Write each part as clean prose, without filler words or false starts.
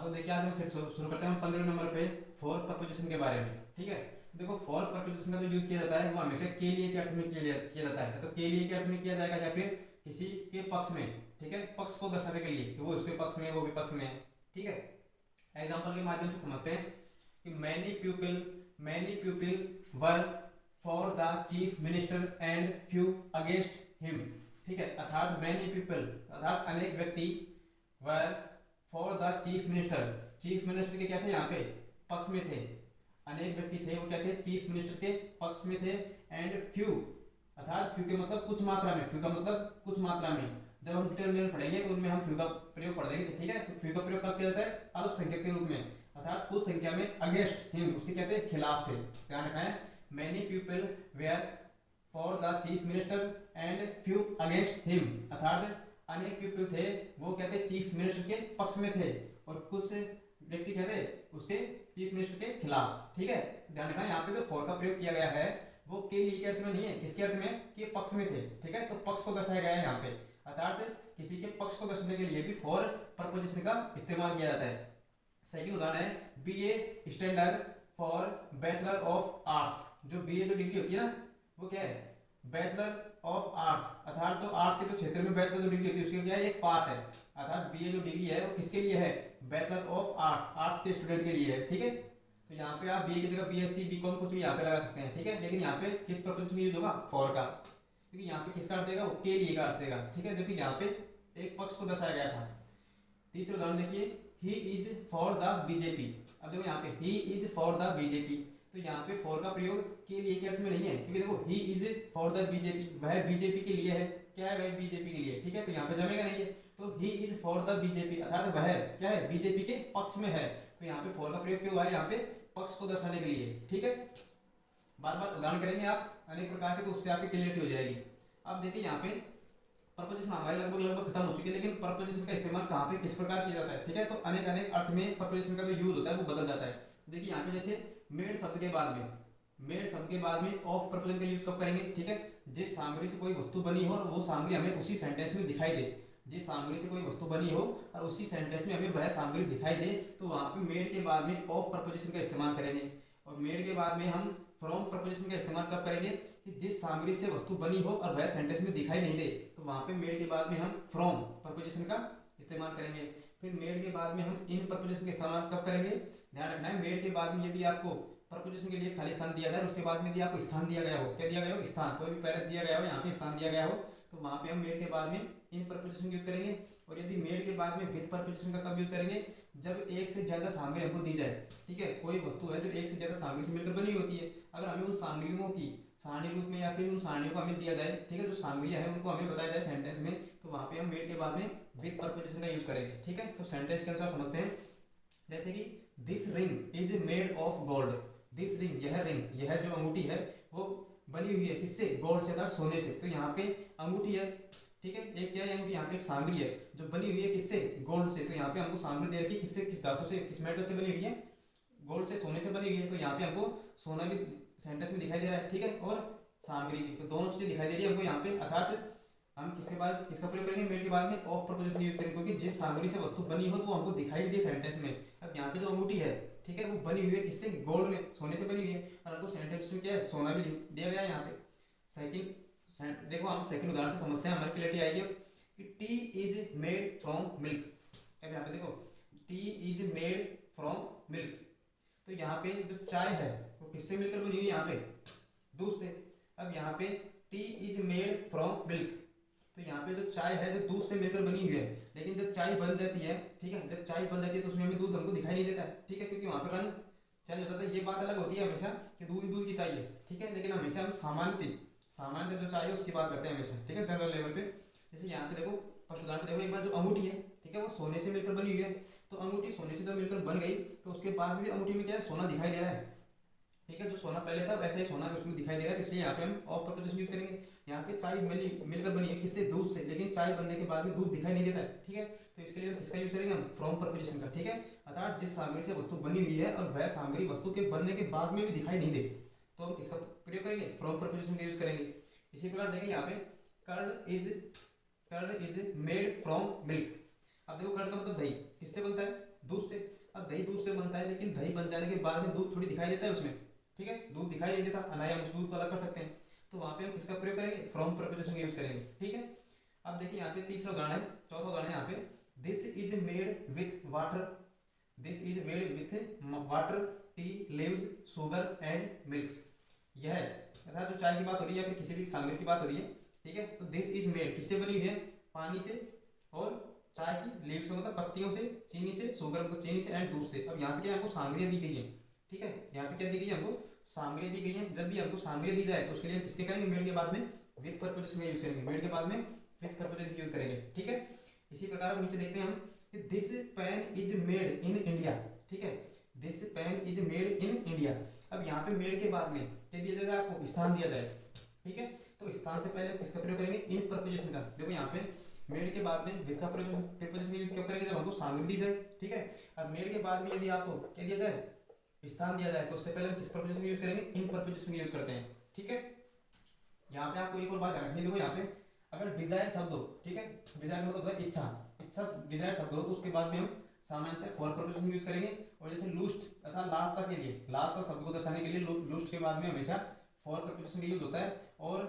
तो देखिए आज हम फिर शुरू करते हैं 15 नंबर पे फॉर प्रपोजिशन के बारे में। ठीक है, देखो फॉर प्रपोजिशन का जो यूज किया जाता है वो हमेशा के लिए के अर्थ में किया जाता है। तो के लिए के अर्थ में किया जाएगा या फिर किसी के पक्ष में। ठीक है, पक्ष को दर्शाने के लिए कि वो उसके पक्ष में है, वो भी पक्ष में है। ठीक है, एग्जाम्पल के माध्यम से समझते हैं कि many people were for the chief minister and few against him. ठीक है, अर्थात मैनी पीपल अर्थात अनेक व्यक्ति वर फॉर द चीफ मिनिस्टर के क्या थे यहाँ पे पक्ष में थे। अनेक व्यक्ति थे वो क्या थे चीफ मिनिस्टर के पक्ष में थे। एंड फ्यू अर्थात फ्यू के मतलब कुछ मात्रा में, फ्यू का मतलब कुछ मात्रा में। जब हम डिटेल में पढ़ेंगे तो उनमें हम फ्यू का प्रयोग पढ़ देंगे। ठीक है, तो फ्यू का प्रयोग कब किया जाता है अल्पसंख्यक के रूप में, अर्थात कुछ संख्या में अगेंस्ट हिम उसके कहते हैं खिलाफ थे। ध्यान रखना है, many people were for the chief minister and few against him, अर्थात अनेक पीपल थे वो कहते चीफ मिनिस्टर के पक्ष में थे और कुछ व्यक्ति कहते उसके चीफ मिनिस्टर के खिलाफ। ठीक है, ध्यान रखना यहाँ पे जो फॉर का प्रयोग किया गया है वो के लिए के अर्थ में नहीं है, किसके अर्थ में कि पक्ष में थे। ठीक है, तो पक्ष को दर्शाया गया है यहाँ पे, अर्थात किसी के पक्ष को दर्शाने के लिए भी फॉर प्रपोजिशन का इस्तेमाल किया जाता है। सेकंड उदाहरण है BA standard for bachelor of arts. जो बीए जो डिग्री होती है ना वो क्या है बैचलर ऑफ आर्ट्स, अर्थात जो आर्ट्स के जो क्षेत्र में बैचलर जो डिग्री होती है उसका क्या है एक पार्ट है। अर्थात बीए जो डिग्री है वो किसके लिए है बैचलर ऑफ आर्ट्स के स्टूडेंट के लिए है। ठीक है, तो यहाँ पे आप बीए की जगह बीएससी बीकॉम कुछ भी यहाँ पे लगा सकते हैं। ठीक है, लेकिन यहाँ पे किस प्रपोजिशन यूज होगा फॉर का, क्योंकि यहाँ पे किसका अर्थ देगा वो के लिए का अर्थ देगा। ठीक है, जबकि यहाँ पे एक पक्ष को दर्शाया गया था। तीसरे उदाहरण देखिए he is for the BJP. अब देखो यहाँ पे he is for the BJP, तो यहाँ पे फॉर का प्रयोग के लिए के अर्थ में नहीं है, क्योंकि देखो he is for the BJP वह बीजेपी के लिए है। क्या है वह बीजेपी के लिए। ठीक है, तो यहाँ पे जमेगा नहीं है, तो he is for the BJP अर्थात वह क्या है बीजेपी के पक्ष में है। तो यहाँ पे फॉर का प्रयोग क्यों हुआ है यहाँ पे पक्ष को दर्शाने के लिए। ठीक है, बार बार उदाहरण करेंगे आप अनेक प्रकार के, तो उससे आपकी क्लियरिटी हो जाएगी। अब देखिए यहाँ पे प्रपोजिशन हमारे लगभग खत्म हो चुकी है, लेकिन प्रपोजिशन का इस्तेमाल कहाँ पे किस प्रकार किया जाता है। ठीक है, तो अनेक अनेक अर्थ में प्रपोजिशन का जो यूज होता है वो बदल जाता है। देखिए यहाँ पे जैसे मेड शब्द के बाद में ऑफ प्रपोजिशन का यूज कब करेंगे। ठीक है, जिस सामग्री से कोई वस्तु बनी हो और वो सामग्री हमें उसी सेंटेंस में दिखाई दे, जिस सामग्री से कोई वस्तु बनी हो और उसी सेंटेंस में हमें वह सामग्री दिखाई दे, तो वहां पे मेड के बाद में ऑफ प्रपोजिशन का इस्तेमाल करेंगे। और मेड के बाद में हम फ्रॉम प्रपोजिशन का इस्तेमाल कब करेंगे कि जिस सामग्री से वस्तु बनी हो और वह सेंटेंस में दिखाई नहीं दे, तो वहां पे मेड के बाद में हम फ्रॉम प्रपोजिशन का इस्तेमाल करेंगे। फिर मेड के बाद में हम इन प्रपोजिशन का इस्तेमाल कब करेंगे। ध्यान रखना है, मेड के बाद में यदि आपको प्रपोजिशन के लिए खाली स्थान दिया जाए, उसके बाद में यदि आपको स्थान दिया गया हो, क्या दिया गया हो स्थान, कोई भी पैलेस दिया गया हो, यहाँ पे स्थान दिया गया हो, तो वहां पे हम मेड के बाद में इन प्रपोजिशन यूज करेंगे। और यदि मेड के बाद में विद प्रपोजिशन का कब यूज करेंगे जब एक से ज्यादा सामग्री हमको दी जाए। ठीक है, कोई वस्तु है जो एक से ज्यादा सामग्री से मिलकर बनी होती है, अगर हमें उन सामग्रियों की सारणी रूप में या फिर उन सारणियों को हमें दिया जाए, ठीक है, जो सामग्रियां हैं उनको हमें बताया जाए सेंटेंस में, तो वहां पे हम मेड के बाद में विद प्रपोजिशन का यूज करेंगे। ठीक है, तो सेंटेंस के अनुसार समझते हैं, जैसे कि this ring is made of gold. This ring यह जो अंगूठी है वो बनी हुई है किससे गोल्ड से अर्थात सोने से। तो यहाँ पे अंगूठी है, ठीक है, एक क्या है अंगूठी, यहाँ पे एक सामग्री है जो बनी हुई है किससे गोल्ड से। तो यहाँ पे हमको सामग्री दे रखी है किससे किस धातु से किस मेटल से बनी हुई है गोल्ड से सोने से बनी हुई है। तो यहाँ पे हमको सोना भी सेंटेंस में दिखाई दे रहा है। ठीक है, और सामग्री भी, तो दोनों चीजें दिखाई दे रही है हमको यहाँ पे। अर्थात हम किसके बाद किसका प्रयोग करेंगे मेड के बाद में ऑफ प्रपोजिशन यूज करेंगे, क्योंकि जिस सामग्री से वस्तु बनी हो वो हमको दिखाई दे सेंटेंस में। अब यहाँ पे जो अंगूठी है, ठीक है, वो बनी हुई है किससे गोल्ड में सोने से बनी हुई है, और हमको सेंटेंस में क्या है सोना भी दिया गया है यहाँ पे। सेकंड देखो हम सेकंड उदाहरण से समझते हैं, हमारी क्लियरिटी आएगी कि T is made from milk. अब यहाँ पे देखो T is made from milk, तो यहाँ पे जो चाय है वो किससे मिलकर बनी हुई है यहाँ पे दूध से। अब यहाँ पे T is made from milk, तो यहाँ पे जो चाय है जो दूध से मिलकर बनी हुई है, लेकिन जब चाय बन जाती है, ठीक है, जब चाय बन जाती है तो उसमें हमें दूध हमको दिखाई नहीं देता है। ठीक है, क्योंकि वहां पर रंग चेंज होता है। ये बात अलग होती है हमेशा कि दूध दूध की चाहिए, ठीक है, लेकिन हमेशा हम सामान्य जो चाहिए उसकी बात करते हैं हमेशा। ठीक है, जनरल लेवल पे। जैसे यहाँ पे देखो फर्स्ट उदाहरण देखो, एक बार जो अंगूठी है, ठीक है, वो सोने से मिलकर बनी हुई है, तो अंगूठी सोने से जब मिलकर बन गई तो उसके बाद भी अंगूठी में क्या है सोना दिखाई दे रहा है। ठीक है, जो सोना पहले था वैसे ही सोना उसमें दिखाई दे रहा है, तो इसलिए यहाँ पे हम ऑफ प्रपोजिशन यूज करेंगे। यहाँ पे चाय मिलकर बनी है किससे दूध से, लेकिन चाय बनने के बाद में दूध दिखाई नहीं देता है। ठीक है, तो इसके लिए किसका यूज करेंगे हम फ्रॉम प्रपोजिशन का। ठीक है, अर्थात जिस सामग्री से वस्तु बनी हुई है और वह सामग्री वस्तु के बनने के बाद में भी दिखाई नहीं दे, तो हम इसका प्रयोग करेंगे फ्रॉम प्रपोजिशन का यूज करेंगे। इसी प्रकार देखिए यहाँ पे curd is made from milk. अब देखो कर्ड का मतलब दही किससे बनता है दूध से। अब दही दूध से बनता है, लेकिन दही बन जाने के बाद में दूध थोड़ी दिखाई देता है उसमें, ठीक है, दूध दिखाई नहीं देता, अनाया हम उस दूध को अलग कर सकते हैं। तो वहां पे हम किसका प्रयोग करेंगे, फ्रॉम प्रपोजिशन का यूज करेंगे, ठीक है। अब देखिए यहाँ पे तीसरा उदाहरण है, चौथा उदाहरण है यहाँ पे, this is made with water, this is made with water, tea leaves, sugar and milk. यह अर्थात जो चाय की बात हो रही है या फिर किसी भी सामग्री की बात हो रही है, ठीक है, तो दिस इज मेड किससे बनी हुई है, पानी से, और चाय की लीव्स का मतलब पत्तियों से, चीनी से, शुगर मतलब चीनी से, एंड दूध से। अब यहाँ पे क्या हमको सामग्रियां दी गई है, ठीक है, यहाँ पे क्या दी गई है, हमको सामग्रियां दी गई है। जब भी हमको सामग्रियां दी जाए तो उसके लिए किसके करेंगे, मेड के बाद में विथ प्रपोजिशन का यूज करेंगे, मेड के बाद में विथ प्रपोजिशन यूज करेंगे, ठीक है। इसी प्रकार नीचे देखते हैं हम कि this pen is made in India, ठीक है, this pen is made in India. अब यहाँ पे मेड के बाद में क्या दिया जाएगा, आपको स्थान दिया जाए, ठीक है। तो स्थान से पहले किसका प्रयोग करेंगे, इन प्रपोजिशन का। देखो यहाँ पे मेड के बाद में विथ का प्रपोजिशन यूज कब करेंगे, जब हमको सामग्री दी जाए, ठीक है। अब मेड के बाद में यदि आपको क्या दिया जाए, स्थान दिया जाए, तो उससे पहले हम किस प्रपोजिशन का यूज करेंगे, इन प्रपोजिशन का यूज करते हैं, ठीक है। यहाँ पे आपको एक और बात ध्यान रखनी है, देखो यहाँ पे अगर डिजायर शब्द हो, ठीक है, डिजायर मतलब होता है इच्छा, इच्छा डिजायर शब्द हो, तो उसके बाद में हम सामान्यतः फॉर प्रपोजिशन यूज करेंगे। और जैसे लूस्ट तथा लालसा के लिए, लालसा शब्द को दर्शाने के लिए लूस्ट के बाद में हमेशा फॉर प्रपोजिशन का यूज होता है। और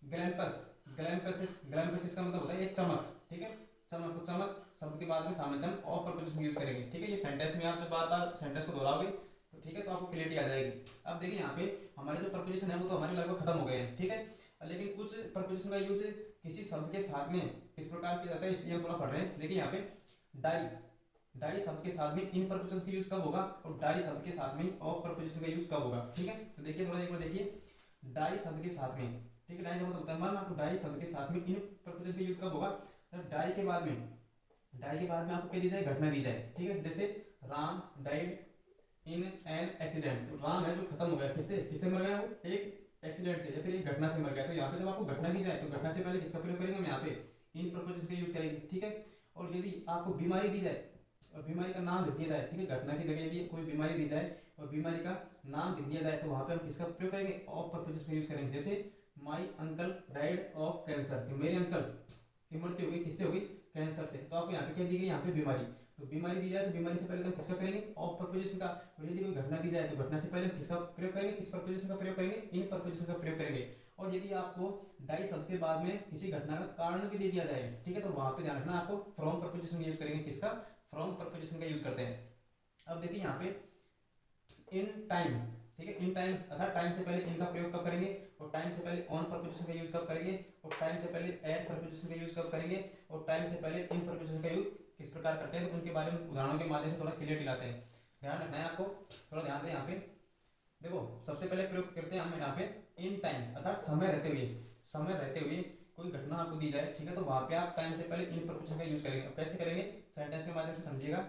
ग्लैम्पस, ग्लैम्पसिस का मतलब होता है एक चमक, ठीक है, चमक, तो चमक शब्द के बाद में सामान्यतः ऑफ प्रपोजिशन यूज करेंगे, ठीक है। ये सेंटेंस में आप जब बार बार सेंटेंस को दोहराओगे तो ठीक है, तो आपको क्लियरिटी आ जाएगी। अब देखिए यहाँ पे हमारे जो प्रपोजिशन है वो तो हमारे लगभग खत्म हो गए हैं, ठीक है, लेकिन कुछ प्रपोजिशन का यूज किसी शब्द के साथ में इस प्रकार किया जाता है, इसलिए हम थोड़ा पढ़ रहे हैं। देखिए यहाँ पे डाई, डाई शब्द के साथ में इन प्रपोजिशन का यूज कब होगा, और डाई शब्द के साथ में ऑफ प्रपोजिशन का यूज कब होगा, ठीक है। तो देखिए थोड़ा एक बार देखिए, डाई शब्द के साथ में, ठीक है, डाई का मतलब होता है मरना, तो डाई शब्द के साथ में इन प्रपोजिशन का यूज कब होगा, जब डाई के बाद में, डाई के बाद में आपको क्या दी जाए, घटना दी जाए, ठीक है। जैसे Ram died in an accident, तो राम है जो खत्म हो गया, किससे, किससे मर गया, वो एक एक्सीडेंट से या फिर एक घटना से मर गया। तो यहाँ पे जब आपको घटना दी जाए तो घटना से पहले किसका प्रयोग करेंगे, हम यहाँ पे इन प्रपोजिशन का यूज करेंगे, ठीक है। और यदि आपको बीमारी दी जाए और बीमारी का नाम लिख दिया जाए, ठीक है, घटना की जगह यदि कोई बीमारी दी जाए और बीमारी का नाम लिख दिया जाए, तो वहां पे हम किसका प्रयोग करेंगे, ऑफ प्रपोजिशन का यूज करेंगे। जैसे my uncle died of cancer, मेरे अंकल की मृत्यु हो गई, किससे होगी, कैंसर से। तो आपको यहाँ पे क्या दी गई, यहाँ पे बीमारी, तो बीमारी दी जाए तो बीमारी से पहले तो किसका करेंगे, ऑफ प्रपोजिशन का। और यदि कोई घटना दी जाए तो घटना से पहले किसका प्रयोग करेंगे, किस प्रपोजिशन का प्रयोग करेंगे, इन प्रपोजिशन का प्रयोग करेंगे। और यदि आपको डाई शब्द के बाद में किसी घटना का कारण भी दे दिया जाए, ठीक है, तो वहां पे ध्यान रखना आपको फ्रॉम प्रपोजिशन यूज करेंगे, किसका, फ्रॉम प्रपोजिशन का यूज करते हैं। अब देखिए यहाँ पे इन टाइम, ठीक है, इन टाइम अर्थात टाइम से पहले इनका प्रयोग कब करेंगे, और टाइम से पहले ऑन प्रपोजिशन का यूज कब करेंगे, और टाइम से पहले एट प्रपोजिशन का यूज कब करेंगे, और टाइम से पहले इन प्रपोजिशन का यूज किस प्रकार करते हैं, तो उनके बारे में उदाहरणों के माध्यम से थोड़ा क्लियर दिलाते हैं। ध्यान रखना है आपको, थोड़ा ध्यान दें। यहाँ पे देखो सबसे पहले प्रयोग करते हैं हम यहाँ पे इन टाइम अर्थात समय रहते हुए, समय रहते हुए कोई घटना आपको दी जाए, ठीक है, तो वहां पे आप टाइम से पहले इन प्रपोजिशन का यूज करेंगे। अब कैसे करेंगे, सेंटेंस के माध्यम से समझिएगा।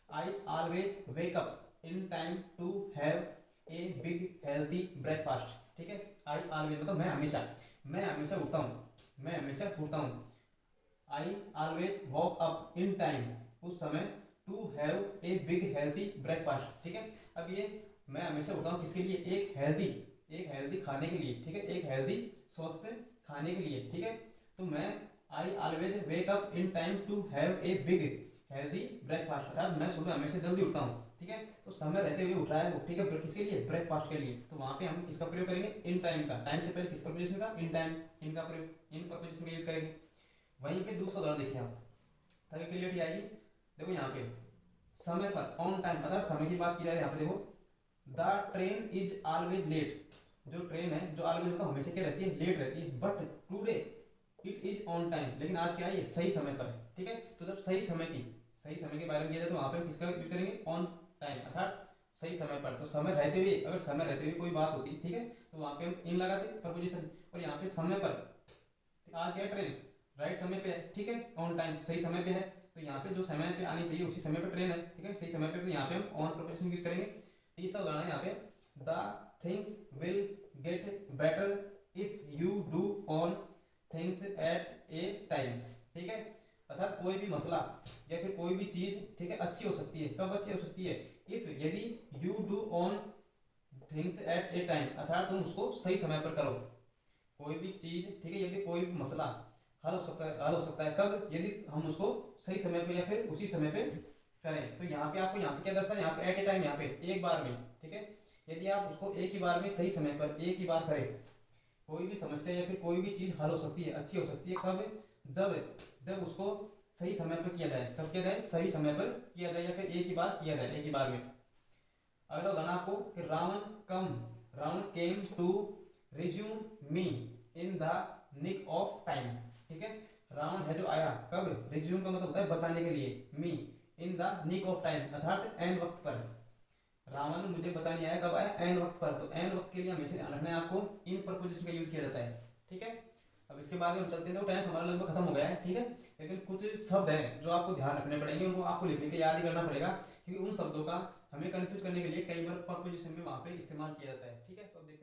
I always wake up in time to have a big healthy breakfast, ठीक है। आई ऑलवेज मतलब मैं हमेशा, मैं हमेशा उठता हूँ, मैं हमेशा उठता हूँ। I always walk up in time, उस समय, to have a big healthy breakfast, ठीक है। अब ये मैं हमेशा उठता हूँ किसके लिए, एक हेल्दी, एक हेल्दी खाने के लिए, ठीक है, एक हेल्दी स्वस्थ खाने के लिए, ठीक है। तो मैं I always wake up in time to have a big healthy breakfast, अर्थात मैं सुबह हमेशा जल्दी उठता हूँ, ठीक है। तो समय रहते हुए उठ रहा है वो, ठीक है, किसके लिए, ब्रेकफास्ट के लिए। तो वहां पे हम किसका प्रयोग करेंगे, इन टाइम का, टाइम से पहले किस प्रपोजिशन का, इन टाइम, इनका प्रयोग, इन प्रपोजिशन का यूज करेंगे। वहीं पे दूसरा उदाहरण देखिए आप, ताकि क्लियरिटी आएगी। देखो यहाँ पे समय पर, ऑन टाइम अर्थात समय की बात की जाए, यहाँ पे देखो the train is always late, जो ट्रेन है जो ऑलवेज मतलब हमेशा क्या रहती है, लेट रहती है, but today it is on time, लेकिन आज क्या है, ये सही समय पर है, ठीक है। तो जब सही समय की, सही समय के बारे में किया जाए तो वहां पे हम किसका यूज करेंगे, ऑन टाइम अर्थात सही समय पर। तो समय रहते हुए, अगर समय रहते हुए कोई बात होती, ठीक है, तो वहां पे हम इन लगाते प्रपोजिशन। और यहाँ पे समय पर, आज क्या ट्रेन राइट समय पे है, ठीक है, ऑन टाइम सही समय पे है, तो यहाँ पे जो समय पे आनी चाहिए उसी समय पे ट्रेन है, ठीक है, सही समय पे, तो यहाँ पे हम ऑन प्रपोजिशन यूज करेंगे। तीसरा उदाहरण है यहाँ पे, the things will get better if you do on things at A time, ठीक है, अर्थात कोई भी मसला या फिर कोई भी चीज, ठीक है, अच्छी हो सकती है, कब अच्छी हो सकती है, इफ यदि you do on things at A time, अर्थात तुम उसको सही समय पर करो, कोई भी चीज, ठीक है, यदि कोई भी मसला हल हो सकता है, हल हो सकता है कब, यदि हम उसको सही समय पे या फिर उसी समय पे करें। तो यहाँ पे आपको यहाँ पे क्या दर्शाया, यहाँ पे एट ए टाइम, यहाँ पे एक बार में, ठीक है। यदि आप उसको एक ही बार में सही समय पर एक ही बार करें, कोई भी समस्या या फिर कोई भी चीज हल हो सकती है, अच्छी हो सकती है, कब, जब जब उसको सही समय पर किया जाए। कब किया जाए, सही समय पर किया जाए, या फिर एक ही बार किया जाए, एक ही बार में। अगला उदाहरण आपको कि Ravana came to resume me in the nick of time, ठीक है। रावण है जो आया, कब, रिज्यूम का मतलब होता है बचाने के लिए, me in the nick of time अर्थात एन वक्त पर। रावण मुझे बचाने आया, कब आया, एन वक्त पर। तो एन वक्त के लिए हमेशा ध्यान रखना है आपको, इन प्रपोजिशन का यूज किया जाता है, ठीक है। अब इसके बाद में हम चलते हैं, तो टाइम हमारा लगभग खत्म हो गया है, ठीक है। लेकिन कुछ शब्द हैं जो आपको ध्यान रखने पड़ेंगे, उनको आपको लिखने के याद ही करना पड़ेगा, क्योंकि उन शब्दों का हमें कंफ्यूज करने के लिए कई बार प्रपोजिशन में वहां पे इस्तेमाल किया जाता है, ठीक है। तो अब देखते हैं